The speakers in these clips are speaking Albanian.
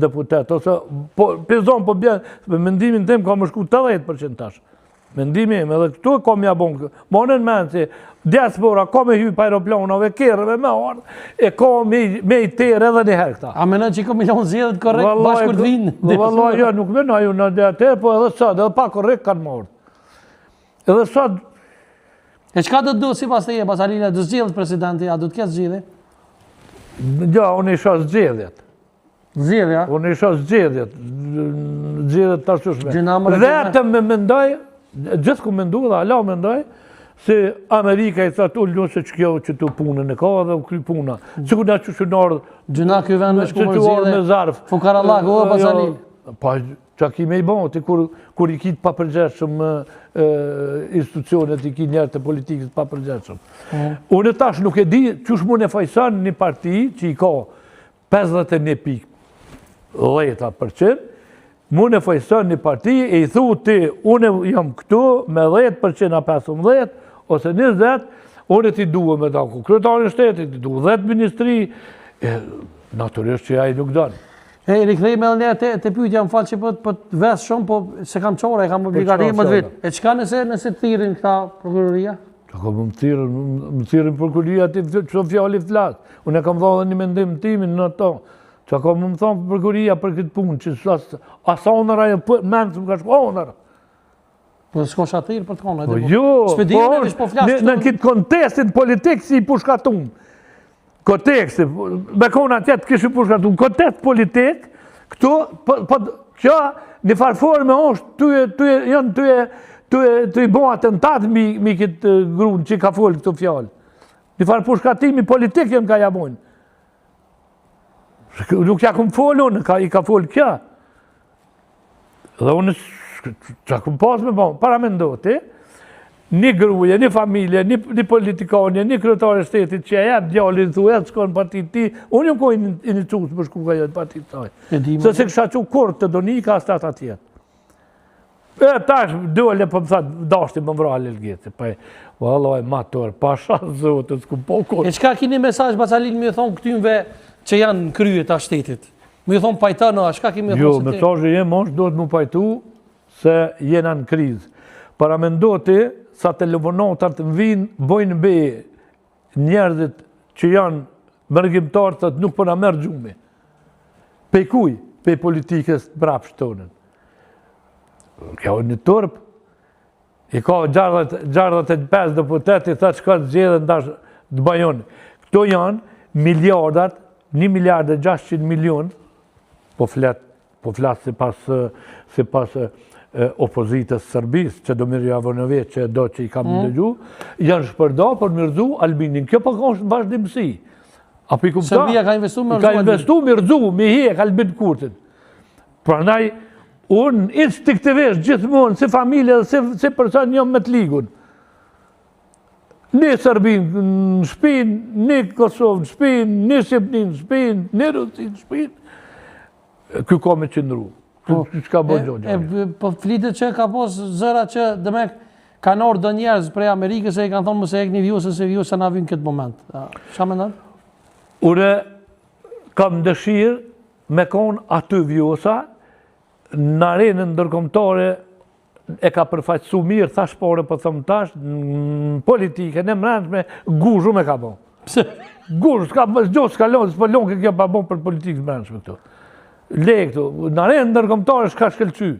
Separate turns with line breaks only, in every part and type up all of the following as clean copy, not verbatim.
deputet, ose pizon po bjen, me mendimin tim ka më shku 80% tash. Mendimi im, edhe këtu ka mja bon, monën menë që diaspora ka me hyp aeroplanave, kerëve me ardhë, e ka me i terë edhe njëherë këta.
A menon që i ka milion zjedhët korrekt bashkur të vinë?
Vallaj, jo, nuk mena ju në dhe atërë, po edhe sot, edhe pa korrekt kanë marrë. Edhe sot...
E qka do të du, si pas të je, pas Alina, do zgjedhët presidenti, a do të ketë zgjedhje?
Ja, unë isha zgjedhjet.
Zgjedhja?
Unë isha zgjedhjet. Zgjedhjet të ashtushme. Vetëm me mendoj, gjithë ku mendu dhe ala mendoj, se Amerika i thëtë ullë se që kjo që të punën e ka dhe u kry puna. Që ku nga që që nërë...
Gjuna kjo vend me shku mërëzire, Fukarallak, o pas Alin.
Pa, që ki me i bëti, kur i kitë pa përgjeshëm institucionet, i kitë njerë të politikës pa përgjeshëm. Unë tash nuk e di që shmu në fajsan një parti që i ka 51,10%, mu në fajson një parti e i thu ti, unë jam këtu me 10% a 15, ose 20, unë ti duhe me tako kryetarin shtetit, ti duhe 10 ministri, naturisht që ja i nuk dënë.
E, rikthejme edhe njerë të pyjtja më falë që po të vesë shumë, po se kam qore, kam obligarim më të vitë. E qka nëse thirin këta prokuroria?
Që ka më thirin prokuroria, që të fjalli flasë. Unë e kam dha dhe një mendim timin në to. Që ka më thonë prokuroria për këtë punë, që asa onëra e menë që më ka shko onëra.
Po s'ko shatirë për të konë?
Po jo, në këtë kontestin politikë si i pushkatun. Konteksti, me kona tjetë kështë i pushkatun. Kontest politikë, këtu, kjo një farforme është, të i bo atentat mi këtë grunë që ka folë këtë fjallë. Një farë pushkatimi politikë jënë ka jabojnë. Nuk ja këmë folë unë, i ka folë kja. Dhe unë që këmë pasë me bëmë, para me ndoti, një gruje, një familje, një politikonje, një kryetare shtetit që e jetë djallin thu edhe s'ka në partit ti, unë jëmë kojnë një qusë më shku ka jetë partit taj. Se se kësha që kur të do një ka stat atjetë. E tash, dole për më thatë, dashti më vrali lëgjeti, pa e, vallaj, matur, pasha zotë, s'ku po kur.
E qka kini mesaj, Basalin, me thonë këtymve që janë në kryet a shtetit? Me thonë pajtënë, a shka kemi thonë se ti?
Jo, mesajë jemë është, do të mu pajtu se jena në krizë. Para me ndoti, sa telefonatat në vinë, bojnë be njerëzit që janë mërgjimtarë, të nuk përna mërë gjumi. Pej kuj? Pej politikës brapsh tonën. Kjo një tërpë, i ka 65 deputeti, thë që ka të zjedhe në dash të bajonë. Këto janë miliardat, 1,6 miliard, po flasë si pas opozitës Sërbis, që do mirë javonëve që do që i kam dëgju, janë shpërda për mirëzu Albinin. Kjo për ka është në vazhdimësi.
Serbia ka investu me
Ka investu mirëzu, me hek Albin Kurtin. Pra naj, unë instinktivisht gjithmonë, si familje dhe si person jam me të ligun. Një Serbin në shpin, një Kosovë në shpin, një Shqipnin në shpin, një Rusi në shpin. Kjo ka me qëndru.
Po flitet që ka pos zëra që dëmek kanë orë dë njerëz prej Amerikës e i kanë thonë mëse e këni vjusë se vjusë na vinë këtë moment. Qa me ndonë?
Ure kam dëshirë me konë aty vjusa në arenën ndërkombëtare e ka përfaqësu mirë, thash pore për thëmë tash, në politike, në mërëndshme, guzhu me ka bon.
Pse?
Guzhu, s'ka lonë, s'po lonë ke kjo pa bon për politikë mërëndshme këtu. Le këtu, në arenë ndërkombëtare s'ka shkelqy.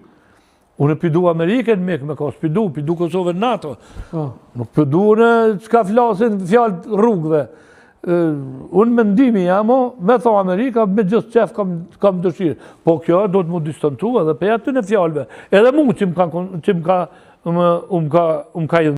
Unë pidu Ameriken me ka s'pidu Kosovë në NATO. Nuk pidu në s'ka flasin fjallë rrugëve. Unë mendimi jamo, me tho Amerika, me gjithë qef kam dëshirë. Po kjo do të mu distantua dhe pe aty në fjallëve. Edhe mu që më ka